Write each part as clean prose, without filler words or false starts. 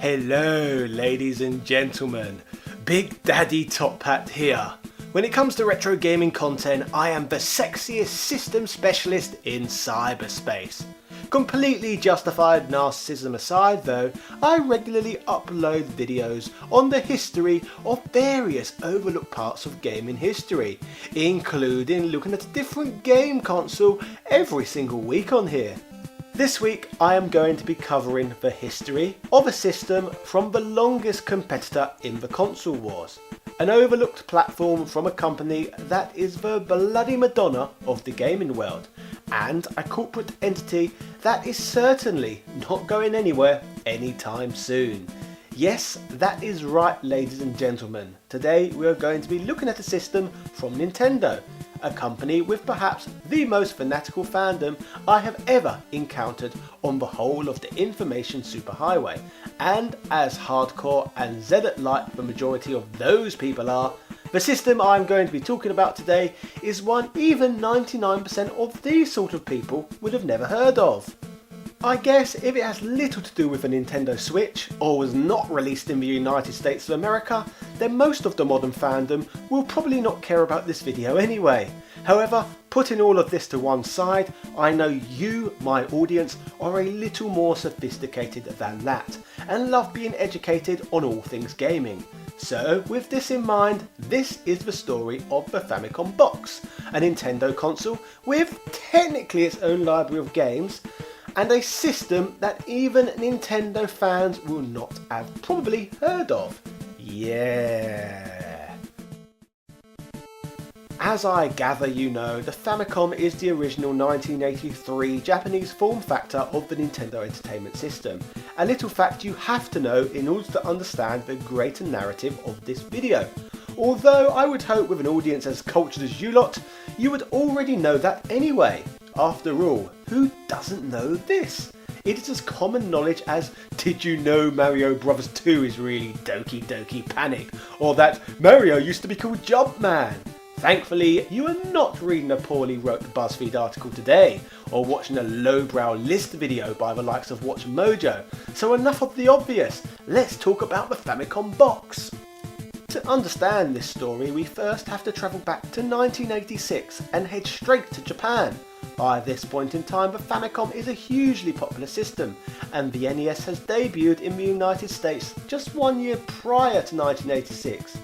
Hello ladies and gentlemen, Big Daddy Top Hat here. When it comes to retro gaming content, I am the sexiest system specialist in cyberspace. Completely justified narcissism aside though, I regularly upload videos on the history of various overlooked parts of gaming history, including looking at a different game console every single week on here. This week I am going to be covering the history of a system from the longest competitor in the console wars. An overlooked platform from a company that is the bloody Madonna of the gaming world, and a corporate entity that is certainly not going anywhere anytime soon. Yes, that is right ladies and gentlemen. Today we are going to be looking at a system from Nintendo, a company with perhaps the most fanatical fandom I have ever encountered on the whole of the information superhighway. And as hardcore and zealot-like the majority of those people are, the system I'm going to be talking about today is one even 99% of these sort of people would have never heard of. I guess if it has little to do with a Nintendo Switch, or was not released in the United States of America, then most of the modern fandom will probably not care about this video anyway. However, putting all of this to one side, I know you, my audience, are a little more sophisticated than that, and love being educated on all things gaming. So, with this in mind, this is the story of the Famicombox, a Nintendo console with technically its own library of games, and a system that even Nintendo fans will not have probably heard of. Yeah. As I gather you know, the Famicom is the original 1983 Japanese form factor of the Nintendo Entertainment System. A little fact you have to know in order to understand the greater narrative of this video. Although I would hope with an audience as cultured as you lot, you would already know that anyway. After all, who doesn't know this? It is as common knowledge as, did you know Mario Bros 2 is really Doki Doki Panic? Or that Mario used to be called Jumpman? Thankfully, you are not reading a poorly wrote BuzzFeed article today, or watching a lowbrow list video by the likes of Watch Mojo. So enough of the obvious, let's talk about the Famicombox. To understand this story, we first have to travel back to 1986 and head straight to Japan. By this point in time, the Famicom is a hugely popular system, and the NES has debuted in the United States just 1 year prior to 1986.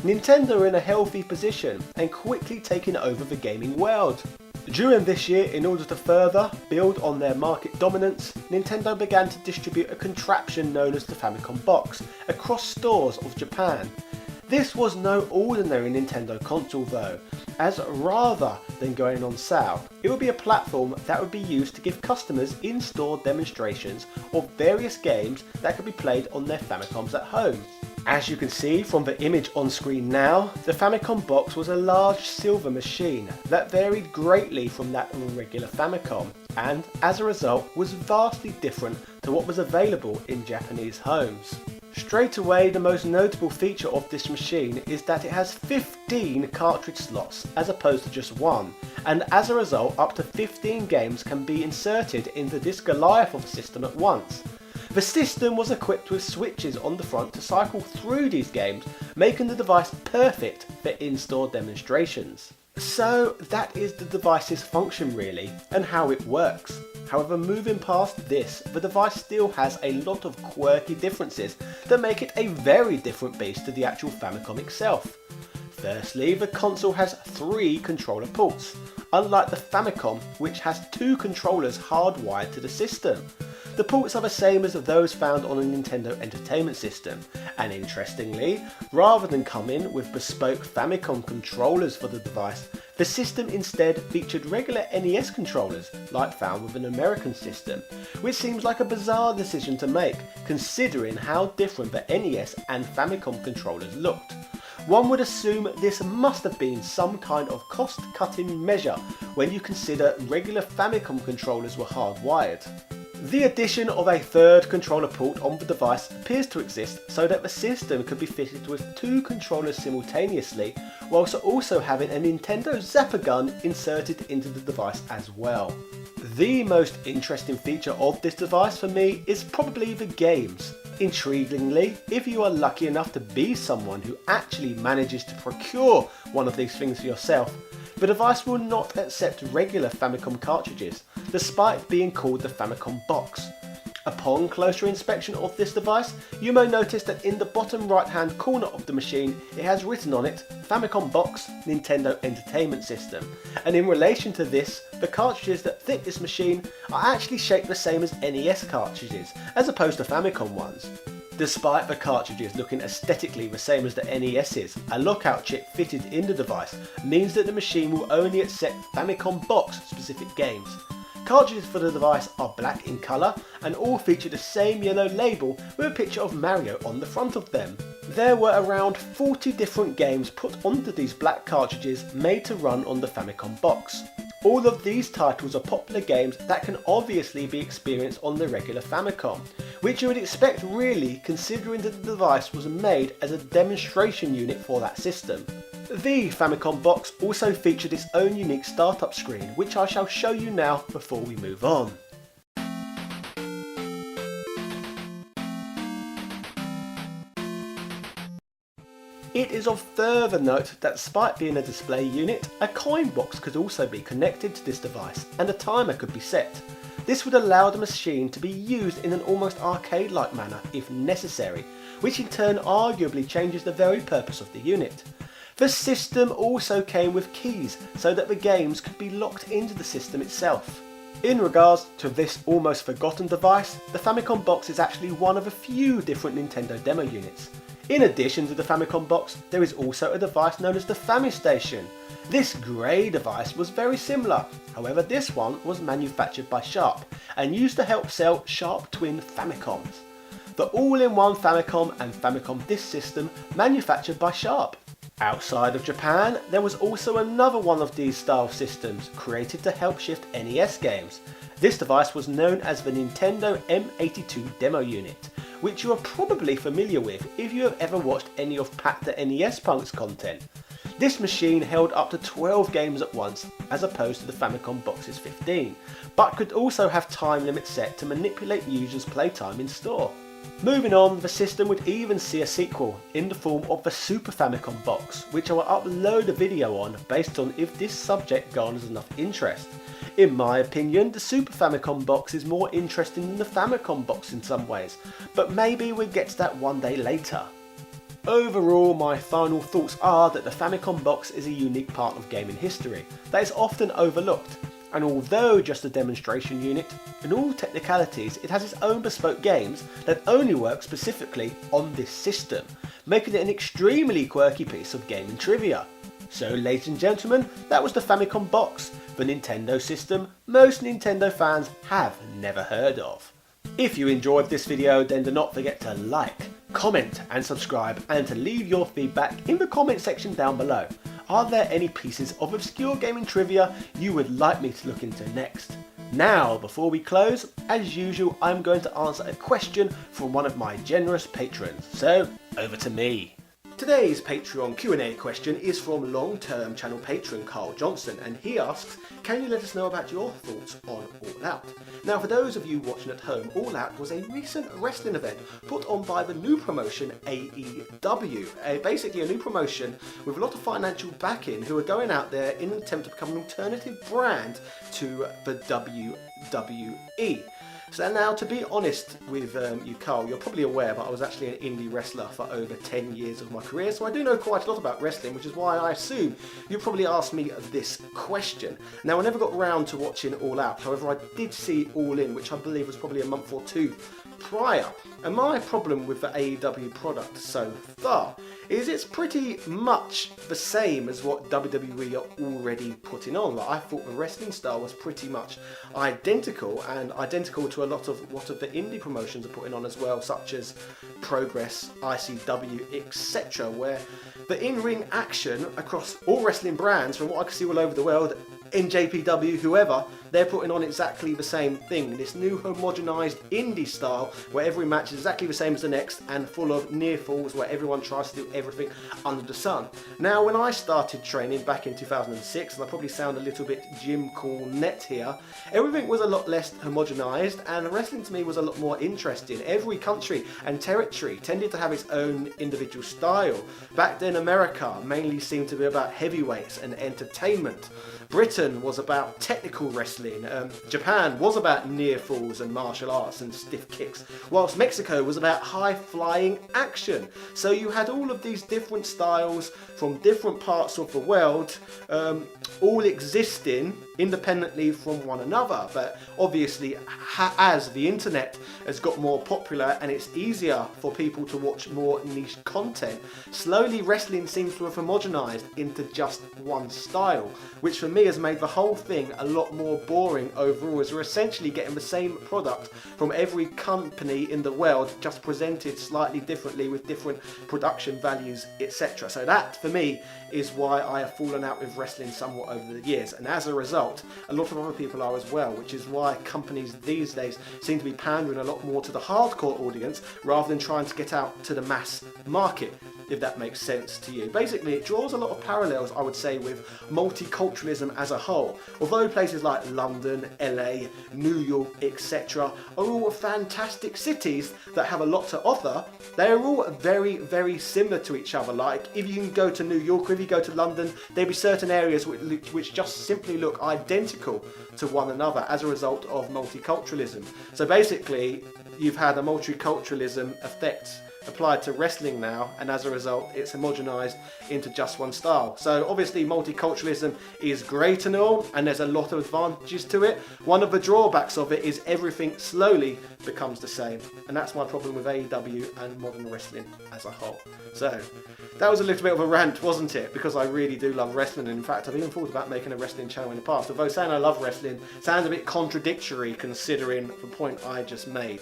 Nintendo are in a healthy position and quickly taking over the gaming world. During this year, in order to further build on their market dominance, Nintendo began to distribute a contraption known as the Famicombox across stores of Japan. This was no ordinary Nintendo console though, as rather than going on sale, it would be a platform that would be used to give customers in-store demonstrations of various games that could be played on their Famicoms at home. As you can see from the image on screen now, the Famicombox was a large silver machine that varied greatly from that of a regular Famicom, and as a result was vastly different to what was available in Japanese homes. Straight away, the most notable feature of this machine is that it has 15 cartridge slots as opposed to just one, and as a result up to 15 games can be inserted into this Goliath of a system at once. The system was equipped with switches on the front to cycle through these games, making the device perfect for in-store demonstrations. So that is the device's function really, and how it works. However, moving past this, the device still has a lot of quirky differences that make it a very different beast to the actual Famicom itself. Firstly, the console has 3 controller ports, unlike the Famicom which has 2 controllers hardwired to the system. The ports are the same as those found on a Nintendo Entertainment System, and interestingly, rather than coming with bespoke Famicom controllers for the device, the system instead featured regular NES controllers like found with an American system, which seems like a bizarre decision to make considering how different the NES and Famicom controllers looked. One would assume this must have been some kind of cost-cutting measure when you consider regular Famicom controllers were hardwired. The addition of a third controller port on the device appears to exist so that the system could be fitted with 2 controllers simultaneously, whilst also having a Nintendo Zapper gun inserted into the device as well. The most interesting feature of this device for me is probably the games. Intriguingly, if you are lucky enough to be someone who actually manages to procure one of these things for yourself, the device will not accept regular Famicom cartridges, despite being called the Famicombox. Upon closer inspection of this device, you may notice that in the bottom right hand corner of the machine it has written on it Famicombox Nintendo Entertainment System, and in relation to this, the cartridges that fit this machine are actually shaped the same as NES cartridges, as opposed to Famicom ones. Despite the cartridges looking aesthetically the same as the NES's, a lockout chip fitted in the device means that the machine will only accept Famicombox specific games. Cartridges for the device are black in colour and all feature the same yellow label with a picture of Mario on the front of them. There were around 40 different games put onto these black cartridges made to run on the Famicombox. All of these titles are popular games that can obviously be experienced on the regular Famicom, which you would expect really considering that the device was made as a demonstration unit for that system. The Famicombox also featured its own unique startup screen, which I shall show you now before we move on. It is of further note that despite being a display unit, a coin box could also be connected to this device and a timer could be set. This would allow the machine to be used in an almost arcade-like manner if necessary, which in turn arguably changes the very purpose of the unit. The system also came with keys so that the games could be locked into the system itself. In regards to this almost forgotten device, the Famicombox is actually one of a few different Nintendo demo units. In addition to the Famicombox, there is also a device known as the Famicom. This grey device was very similar, however this one was manufactured by Sharp and used to help sell Sharp Twin Famicoms. The all-in-one Famicom and Famicom Disk System manufactured by Sharp. Outside of Japan, there was also another one of these style systems created to help shift NES games. This device was known as the Nintendo M82 Demo Unit, which you are probably familiar with if you have ever watched any of Pat the NES Punk's content. This machine held up to 12 games at once, as opposed to the Famicombox's 15, but could also have time limits set to manipulate users' playtime in store. Moving on, the system would even see a sequel in the form of the Super Famicom Box, which I will upload a video on based on if this subject garners enough interest. In my opinion, the Super Famicom Box is more interesting than the Famicom Box in some ways, but maybe we'll get to that one day later. Overall, my final thoughts are that the Famicom Box is a unique part of gaming history that is often overlooked. And although just a demonstration unit, in all technicalities it has its own bespoke games that only work specifically on this system, making it an extremely quirky piece of gaming trivia. So ladies and gentlemen, that was the Famicom Box, the Nintendo system most Nintendo fans have never heard of. If you enjoyed this video, then do not forget to like, comment and subscribe, and to leave your feedback in the comment section down below. Are there any pieces of obscure gaming trivia you would like me to look into next? Now, before we close, as usual, I'm going to answer a question from one of my generous patrons. So, over to me. Today's Patreon Q&A question is from long-term channel patron Carl Johnson, and he asks, can you let us know about your thoughts on All Out? Now, for those of you watching at home, All Out was a recent wrestling event put on by the new promotion AEW, basically a new promotion with a lot of financial backing who are going out there in an attempt to become an alternative brand to the WWE. So now, to be honest with you, Carl, you're probably aware, but I was actually an indie wrestler for over 10 years of my career, so I do know quite a lot about wrestling, which is why I assume you probably asked me this question. Now, I never got round to watching All Out, however, I did see All In, which I believe was probably a month or two prior. And my problem with the AEW product so far is it's pretty much the same as what WWE are already putting on. Like, I thought the wrestling style was pretty much identical, and identical to a lot of what the indie promotions are putting on as well, such as Progress, ICW, etc., where the in-ring action across all wrestling brands, from what I can see all over the world, NJPW, whoever, they're putting on exactly the same thing, this new homogenized indie style where every match is exactly the same as the next and full of near falls where everyone tries to do everything under the sun. Now, when I started training back in 2006, and I probably sound a little bit Jim Cornette here, everything was a lot less homogenized and wrestling to me was a lot more interesting. Every country and territory tended to have its own individual style. Back then, America mainly seemed to be about heavyweights and entertainment. Britain was about technical wrestling, Japan was about near falls and martial arts and stiff kicks, whilst Mexico was about high flying action. So you had all of these different styles from different parts of the world, all existing independently from one another. But obviously, as the internet has got more popular and it's easier for people to watch more niche content, slowly wrestling seems to have homogenized into just one style, which for me has made the whole thing a lot more boring overall, as we're essentially getting the same product from every company in the world, just presented slightly differently with different production values, etc. So that for me is why I have fallen out with wrestling somewhat over the years, and as a result a lot of other people are as well, which is why companies these days seem to be pandering a lot more to the hardcore audience rather than trying to get out to the mass market, if that makes sense to you. Basically, it draws a lot of parallels, I would say, with multiculturalism as a whole. Although places like London, LA, New York, etc. are all fantastic cities that have a lot to offer, they are all very, very similar to each other. Like, if you can go to New York or if you go to London, there'll be certain areas which just simply look identical to one another as a result of multiculturalism. So basically, you've had a multiculturalism effect applied to wrestling now, and as a result it's homogenized into just one style. So obviously multiculturalism is great and all, and there's a lot of advantages to it. One of the drawbacks of it is everything slowly becomes the same, and that's my problem with AEW and modern wrestling as a whole. So that was a little bit of a rant, wasn't it? Because I really do love wrestling, and in fact I've even thought about making a wrestling channel in the past, although saying I love wrestling sounds a bit contradictory considering the point I just made.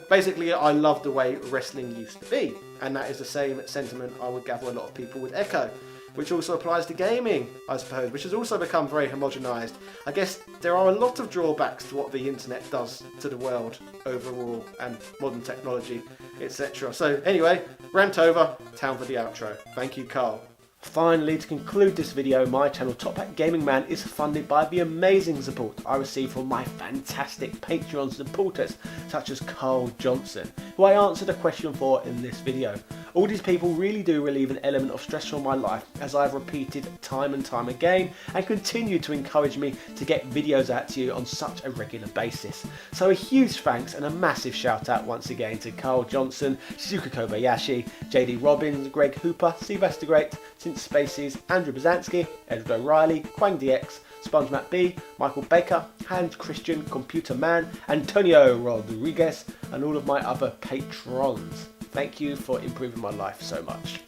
Basically, I love the way wrestling used to be, and that is the same sentiment I would gather a lot of people would echo, which also applies to gaming, I suppose, which has also become very homogenized. I guess there are a lot of drawbacks to what the internet does to the world overall and modern technology, etc. So anyway, rant over, time for the outro. Thank you, Carl. Finally, to conclude this video, my channel Top Hat Gaming Man is funded by the amazing support I receive from my fantastic Patreon supporters, such as Carl Johnson, who I answered a question for in this video. All these people really do relieve an element of stress from my life, as I've repeated time and time again, and continue to encourage me to get videos out to you on such a regular basis. So a huge thanks and a massive shout out once again to Carl Johnson, Shizuka Kobayashi, JD Robbins, Greg Hooper, Seabass the Great, Since Spaces, Andrew Bazansky, Edward O'Reilly, Quang DX, Sponge Matt B, Michael Baker, Hans Christian, Computer Man, Antonio Rodriguez, and all of my other patrons. Thank you for improving my life so much.